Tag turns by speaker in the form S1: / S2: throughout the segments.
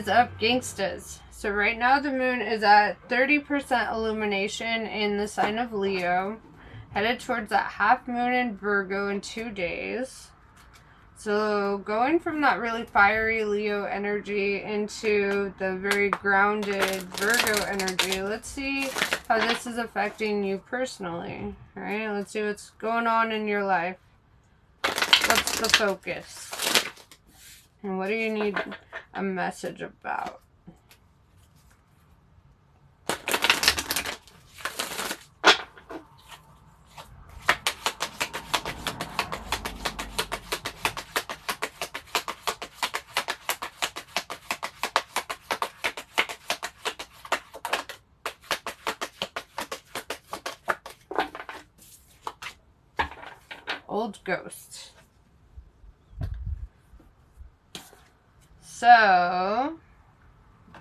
S1: is up, gangstas? So right now the moon is at 30% illumination in the sign of Leo, headed towards that half moon in Virgo in 2 days. So going from that really fiery Leo energy into the very grounded Virgo energy, let's see how this is affecting you personally. All right, let's see what's going on in your life. What's the focus? And what do you need a message about? Old ghost. So,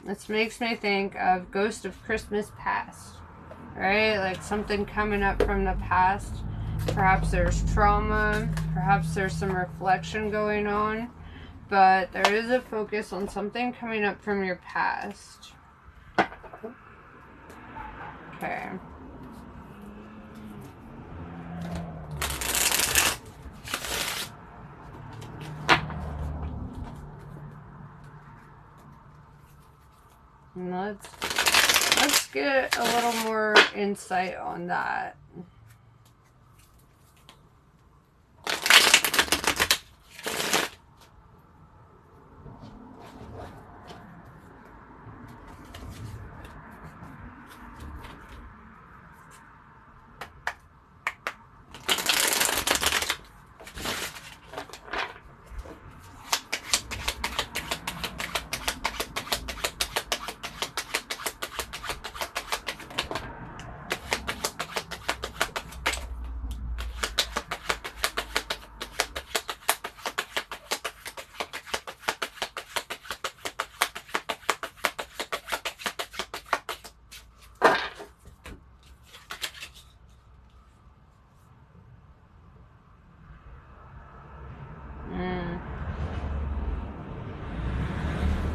S1: this makes me think of Ghost of Christmas Past, right? Like something coming up from the past. Perhaps there's trauma, perhaps there's some reflection going on, but there is a focus on something coming up from your past. Okay. And let's get a little more insight on that.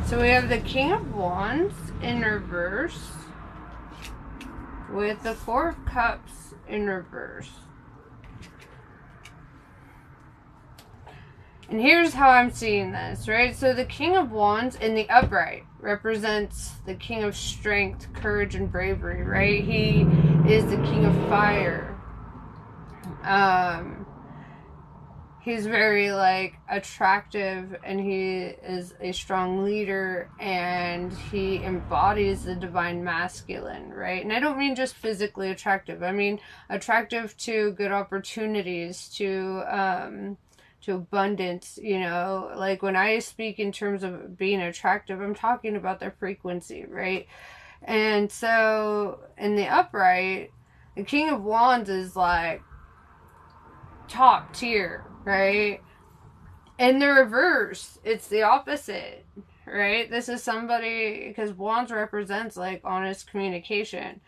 S1: So we have the King of Wands in reverse with the Four of Cups in reverse. And here's how I'm seeing this, right? So the King of Wands in the upright represents the King of Strength, Courage, and Bravery, right? He is the King of Fire. He's very like attractive, and he is a strong leader, and he embodies the divine masculine, right? And I don't mean just physically attractive. I mean attractive to good opportunities, to abundance, you know. Like when I speak in terms of being attractive, I'm talking about their frequency, right? And so in the upright, the King of Wands is like top tier, right? In the reverse, it's the opposite, right? This is somebody, because Wands represents like honest communication,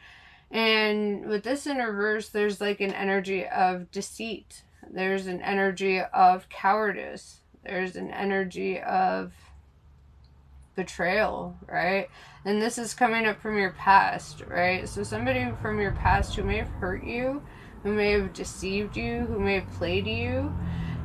S1: and with this in reverse, there's like an energy of deceit, there's an energy of cowardice, there's an energy of betrayal, right? And this is coming up from your past, right? So somebody from your past who may have hurt you, who may have deceived you, who may have played you,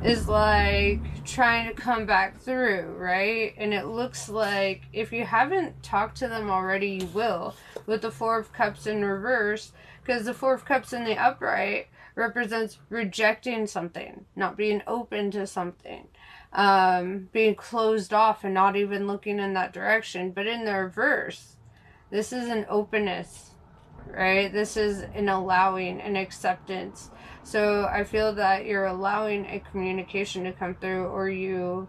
S1: is like trying to come back through, right? And it looks like if you haven't talked to them already, you will, with the Four of Cups in reverse, because the Four of Cups in the upright represents rejecting something, not being open to something, being closed off and not even looking in that direction. But in the reverse, this is an openness, right? This is an allowing, an acceptance. So I feel that you're allowing a communication to come through, or you,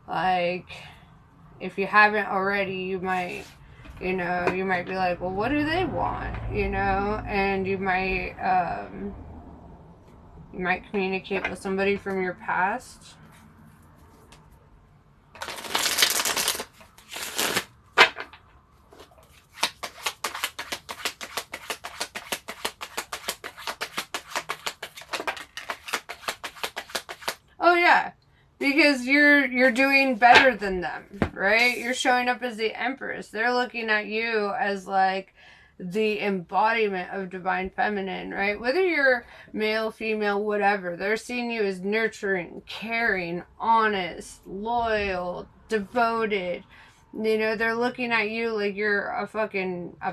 S1: like, if you haven't already, you might, you know, you might be like, well, what do they want, you know? And you might communicate with somebody from your past. Oh yeah, because you're doing better than them, right? You're showing up as the Empress. They're looking at you as like the embodiment of divine feminine, right? Whether you're male, female, whatever, they're seeing you as nurturing, caring, honest, loyal, devoted. You know, they're looking at you like you're a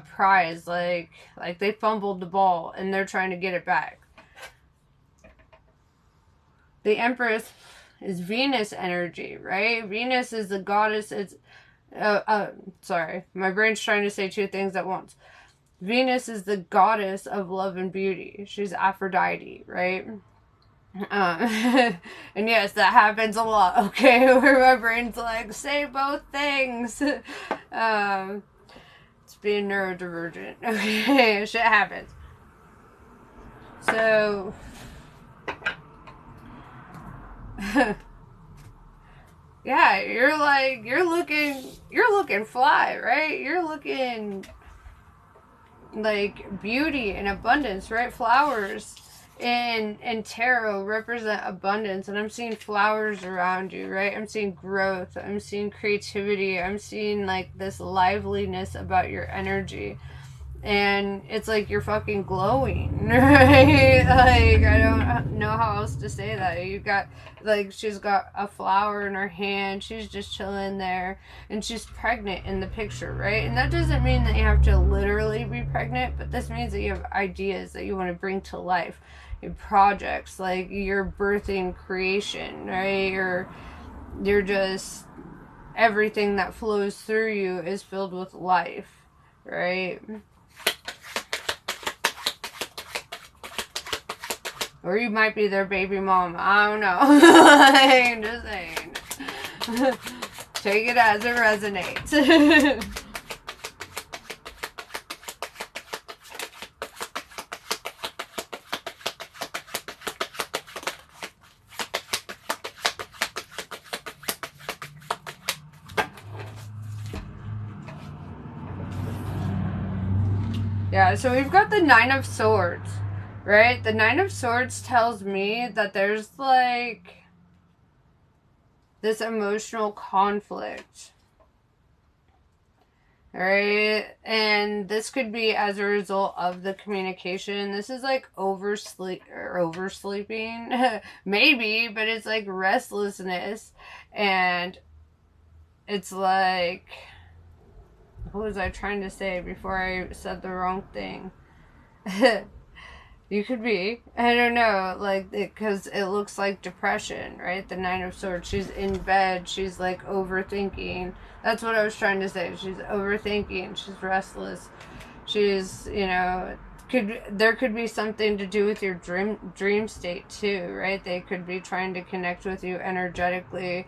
S1: prize, like they fumbled the ball and they're trying to get it back. The Empress is Venus energy, right? Venus is the goddess. It's sorry, my brain's trying to say two things at once. Venus is the goddess of love and beauty. She's Aphrodite, right? And yes, that happens a lot, okay? Where my brain's like, say both things. It's being neurodivergent, okay? Shit happens. So, yeah, you're looking fly, right? You're looking like beauty and abundance, right? Flowers and tarot represent abundance, and I'm seeing flowers around you, right? I'm seeing growth, I'm seeing creativity, I'm seeing like this liveliness about your energy, and it's like you're fucking glowing, right? Like, I don't know how else to say that. You got, like, she's got a flower in her hand, she's just chilling there, and she's pregnant in the picture, right? And that doesn't mean that you have to literally be pregnant, but this means that you have ideas that you want to bring to life, your projects, like you're birthing creation, right? You're just, everything that flows through you is filled with life, right? Or you might be their baby mom. I don't know. I'm just saying. Take it as it resonates. Yeah, so we've got the Nine of Swords, right? The Nine of Swords tells me that there's like this emotional conflict, right? And this could be as a result of the communication. This is like oversleeping, maybe, but it's like restlessness, and it's like, what was I trying to say before I said the wrong thing? You could be. I don't know. Like, because it looks like depression, right? The Nine of Swords. She's in bed. She's like overthinking. That's what I was trying to say. She's overthinking. She's restless. She's, you know, there could be something to do with your dream state too, right? They could be trying to connect with you energetically,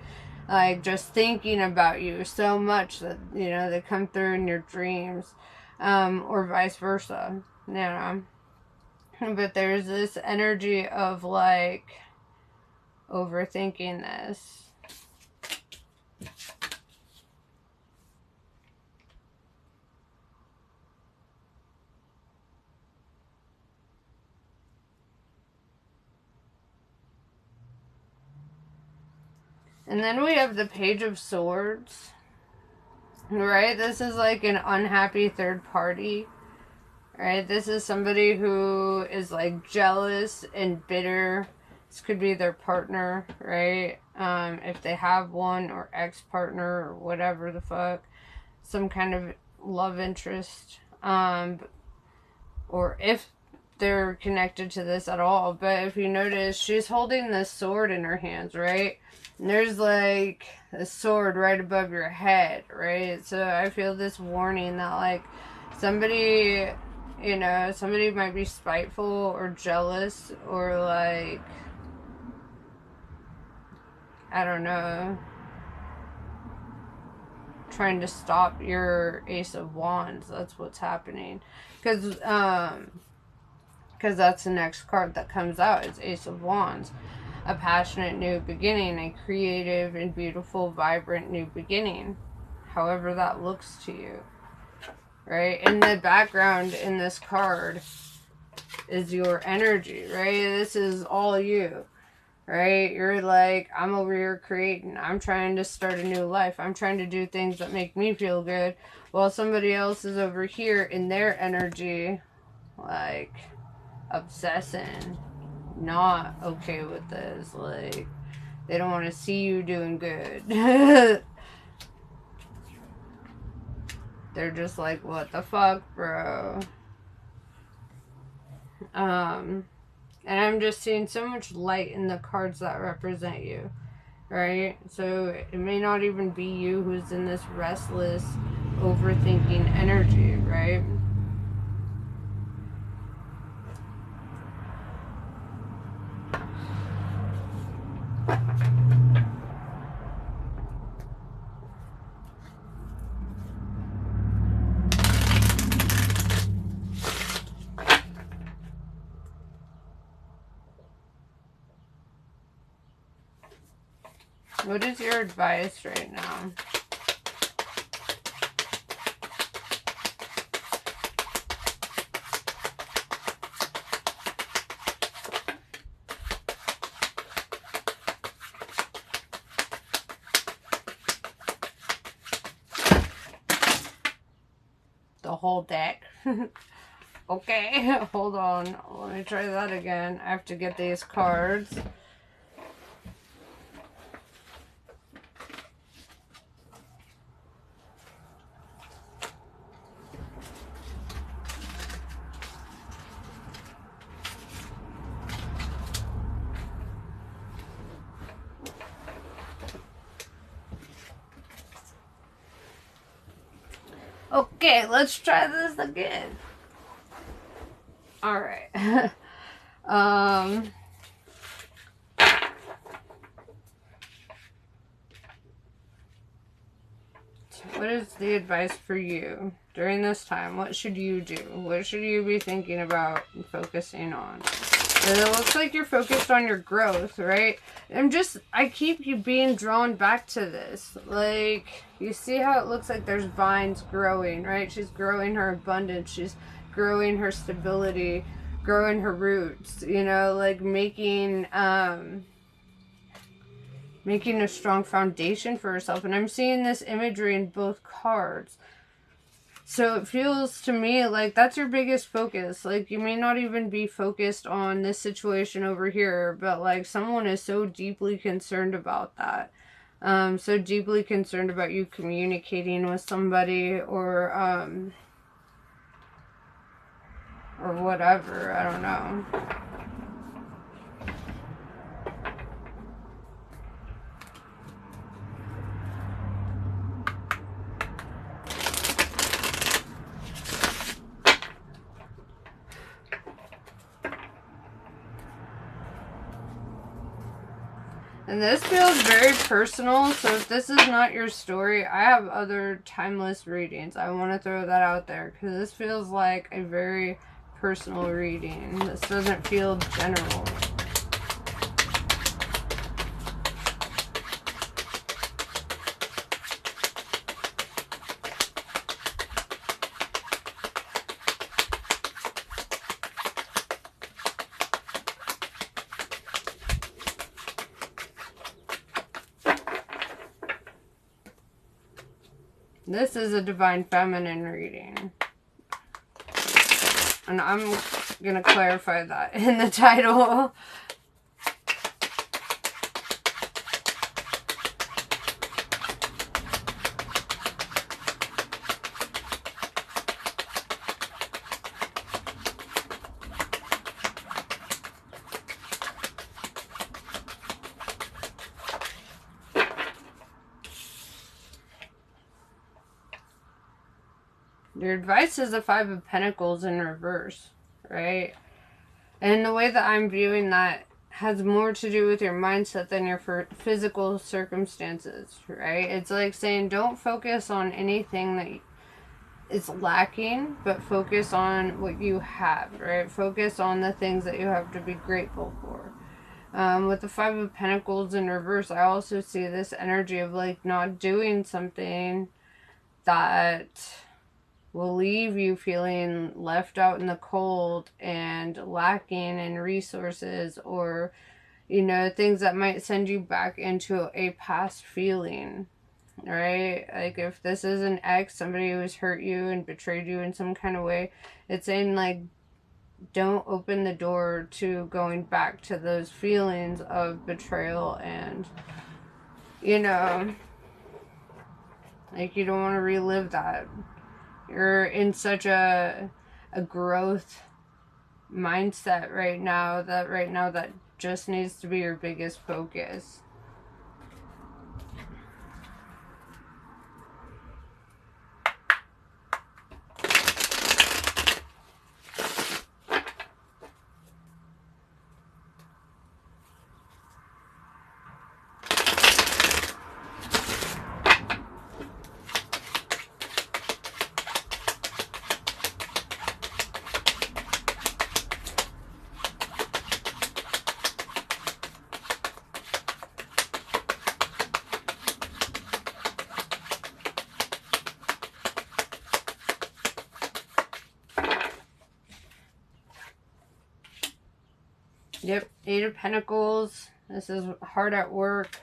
S1: like just thinking about you so much that, you know, they come through in your dreams, or vice versa, you know. But there's this energy of like overthinking this. And then we have the Page of Swords, right? This is like an unhappy third party, right? This is somebody who is like jealous and bitter. This could be their partner, right? If they have one, or ex-partner, or whatever the fuck. Some kind of love interest. Or if they're connected to this at all. But if you notice, she's holding this sword in her hands, right? And there's like a sword right above your head, right? So I feel this warning that like somebody, you know, somebody might be spiteful or jealous, or like, I don't know, trying to stop your Ace of Wands. That's what's happening. Because that's the next card that comes out. It's Ace of Wands. A passionate new beginning, a creative and beautiful, vibrant new beginning. However that looks to you. Right? In the background in this card is your energy, right? This is all you. right? You're like, I'm over here creating. I'm trying to start a new life. I'm trying to do things that make me feel good. While somebody else is over here in their energy, like, obsessing. Not okay with this. Like, they don't want to see you doing good. They're just like, what the fuck, bro? And I'm just seeing so much light in the cards that represent you, right? So it may not even be you who's in this restless, overthinking energy, right? What is your advice right now? The whole deck. Okay, hold on. Let me try that again. I have to get these cards. Okay, let's try this again. Alright. What is the advice for you during this time? What should you do? What should you be thinking about and focusing on? And it looks like you're focused on your growth, right? I keep you being drawn back to this. Like, you see how it looks like there's vines growing, right? She's growing her abundance. She's growing her stability, growing her roots, you know, like making a strong foundation for herself. And I'm seeing this imagery in both cards. So it feels to me like that's your biggest focus. Like, you may not even be focused on this situation over here, but like someone is so deeply concerned about that. So deeply concerned about you communicating with somebody or whatever. I don't know. And this feels very personal, so if this is not your story, I have other timeless readings. I want to throw that out there, because this feels like a very personal reading. This doesn't feel general. This is a Divine Feminine reading. And I'm going to clarify that in the title. Your advice is the Five of Pentacles in reverse, right? And the way that I'm viewing that has more to do with your mindset than your physical circumstances, right? It's like saying don't focus on anything that is lacking, but focus on what you have, right? Focus on the things that you have to be grateful for. With the Five of Pentacles in reverse, I also see this energy of like not doing something that will leave you feeling left out in the cold and lacking in resources, or You know, things that might send you back into a past feeling, right? Like if this is an ex, somebody who has hurt you and betrayed you in some kind of way, it's saying like, don't open the door to going back to those feelings of betrayal, and you know, like you don't want to relive that. You're in such a growth mindset right now that just needs to be your biggest focus. Yep, Eight of Pentacles. This is hard at work.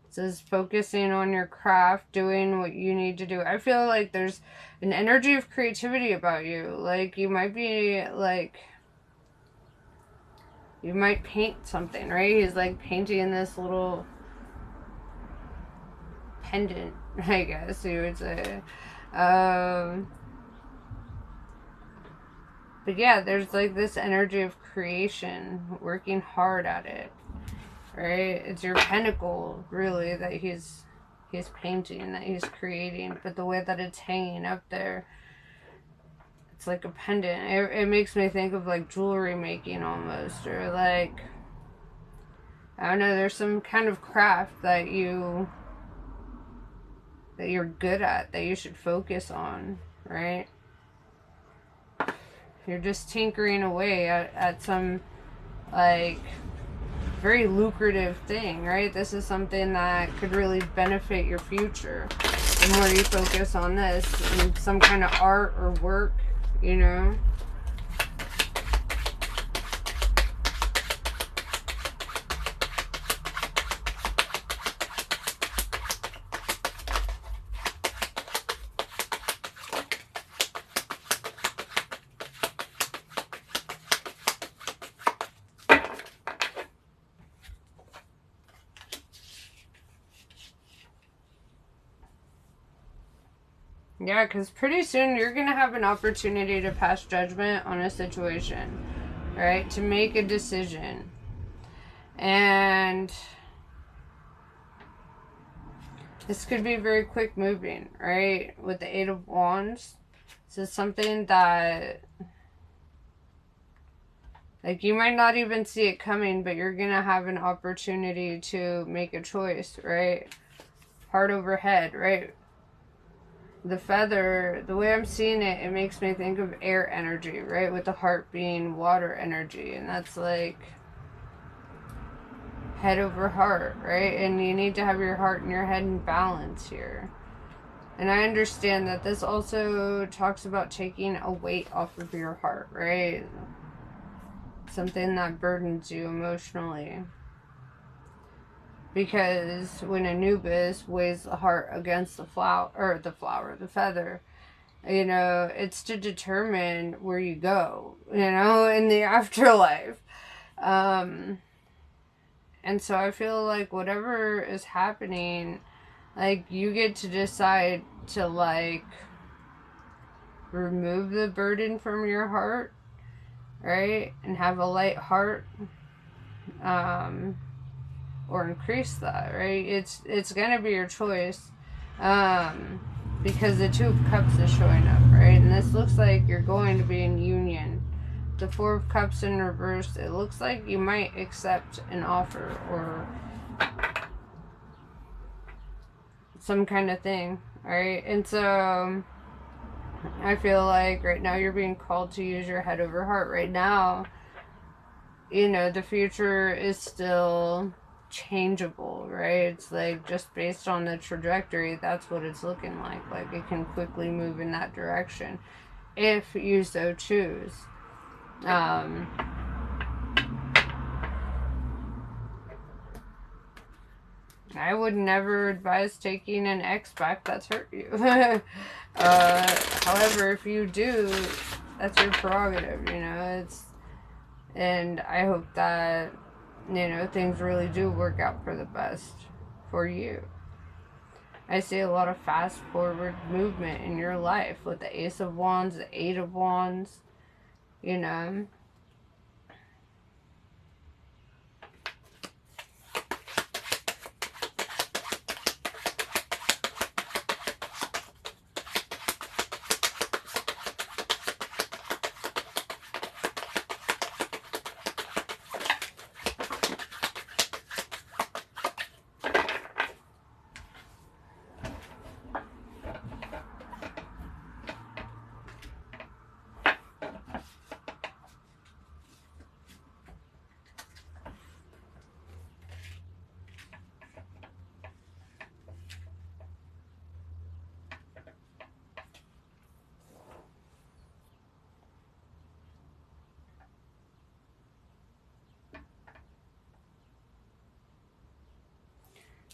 S1: This is focusing on your craft, doing what you need to do. I feel like there's an energy of creativity about you. Like you might be like, you might paint something, right? He's like painting this little pendant, I guess you would say. But yeah, there's like this energy of creation, working hard at it, right? It's your pentacle, really, that he's painting, that he's creating. But the way that it's hanging up there, it's like a pendant. It makes me think of like jewelry making almost, or like, I don't know, there's some kind of craft that you're good at, that you should focus on, right? You're just tinkering away at some, like, very lucrative thing, right? This is something that could really benefit your future. The more you focus on this, and some kind of art or work, you know? Yeah, because pretty soon you're going to have an opportunity to pass judgment on a situation, right? To make a decision. And this could be very quick moving, right? With the Eight of Wands. This is something that, like, you might not even see it coming, but you're going to have an opportunity to make a choice, right? Heart over head, right? The feather, the way I'm seeing it, it makes me think of air energy, right? With the heart being water energy. And that's like head over heart, right? And you need to have your heart and your head in balance here. And I understand that this also talks about taking a weight off of your heart, right? Something that burdens you emotionally. Because when Anubis weighs the heart against the the feather, you know, it's to determine where you go, you know, in the afterlife. And so I feel like whatever is happening, like, you get to decide to, like, remove the burden from your heart, right? And have a light heart. Or increase that, right? It's gonna be your choice, because the Two of Cups is showing up, right? And this looks like you're going to be in union. The Four of Cups in reverse, it looks like you might accept an offer or some kind of thing, right? And so I feel like right now you're being called to use your head over heart. Right now, you know, the future is still changeable, right? It's like just based on the trajectory, that's what it's looking like. Like, it can quickly move in that direction if you so choose. I would never advise taking an ex back that's hurt you. However, if you do, that's your prerogative, you know. And I hope that, you know, things really do work out for the best for you. I see a lot of fast forward movement in your life with the Ace of Wands, the Eight of Wands, you know.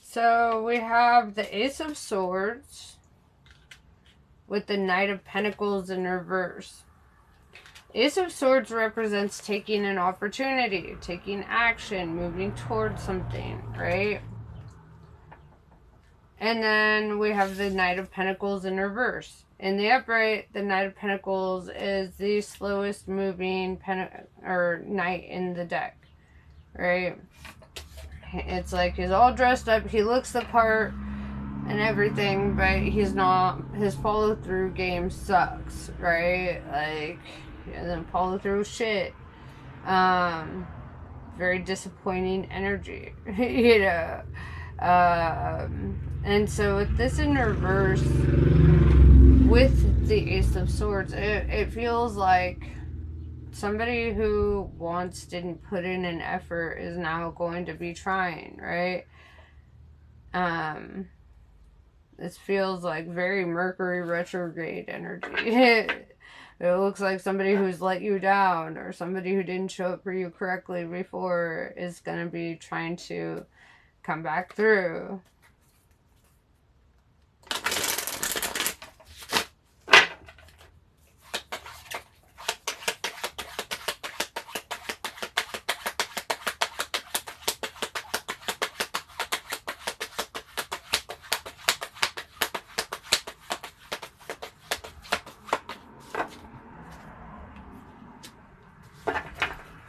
S1: So we have the Ace of Swords with the Knight of Pentacles in reverse. Ace of Swords represents taking an opportunity, taking action, moving towards something, right? And then we have the Knight of Pentacles in reverse. In the upright, the Knight of Pentacles is the slowest moving knight in the deck, right? It's like he's all dressed up, he looks the part and everything, but he's not, his follow through game sucks, right? Like, he doesn't follow through shit. Very disappointing energy, you know. And so with this in reverse, with the Ace of Swords, it feels like somebody who once didn't put in an effort is now going to be trying, right? This feels like very Mercury retrograde energy. It looks like somebody who's let you down or somebody who didn't show up for you correctly before is going to be trying to come back through.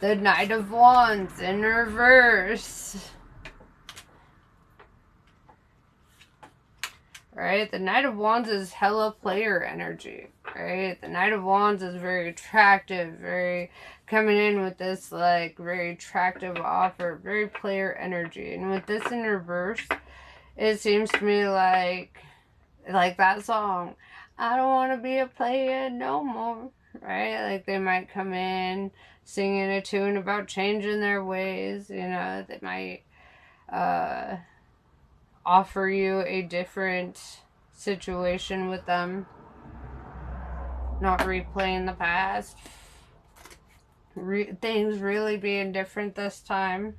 S1: The Knight of Wands in reverse. Right? The Knight of Wands is hella player energy. Right? The Knight of Wands is very attractive. Very coming in with this like very attractive offer. Very player energy. And with this in reverse, it seems to me like that song, I don't want to be a player no more. Right? Like they might come in singing a tune about changing their ways, you know, they might offer you a different situation with them, not replaying the past, things really being different this time.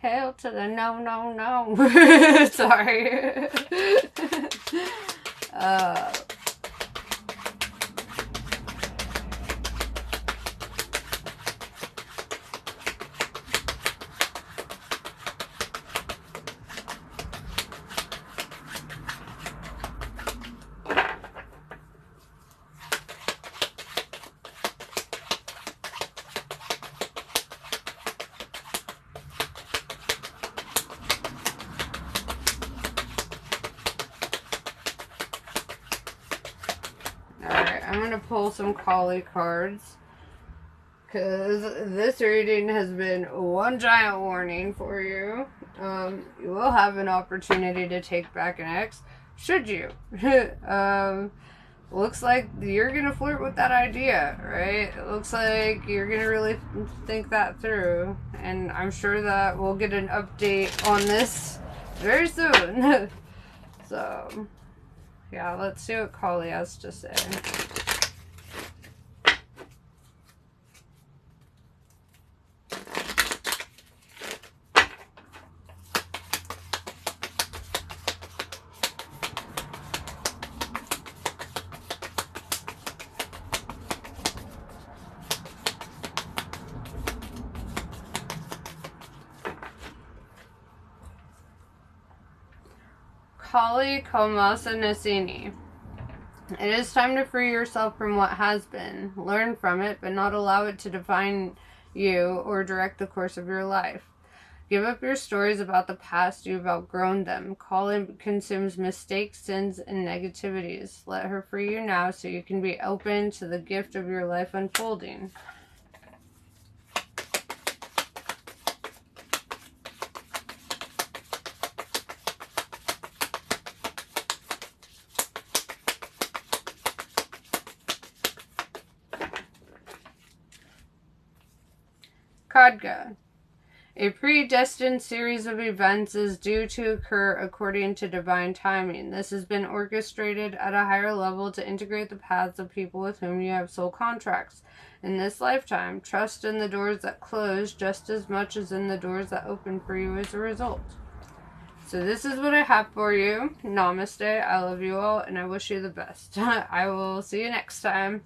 S1: Hell to the no, no, no. Sorry. I'm going to pull some Kali cards, because this reading has been one giant warning for you. You will have an opportunity to take back an ex, should you. Looks like you're going to flirt with that idea, right? It looks like you're going to really think that through, and I'm sure that we'll get an update on this very soon. So, yeah, let's see what Kali has to say. Kali Komasa Nasini. It is time to free yourself from what has been. Learn from it, but not allow it to define you or direct the course of your life. Give up your stories about the past. You've outgrown them. Kali consumes mistakes, sins, and negativities. Let her free you now so you can be open to the gift of your life unfolding. Khadga. A predestined series of events is due to occur according to divine timing. This has been orchestrated at a higher level to integrate the paths of people with whom you have soul contracts. In this lifetime, trust in the doors that close just as much as in the doors that open for you as a result. So this is what I have for you. Namaste. I love you all, and I wish you the best. I will see you next time.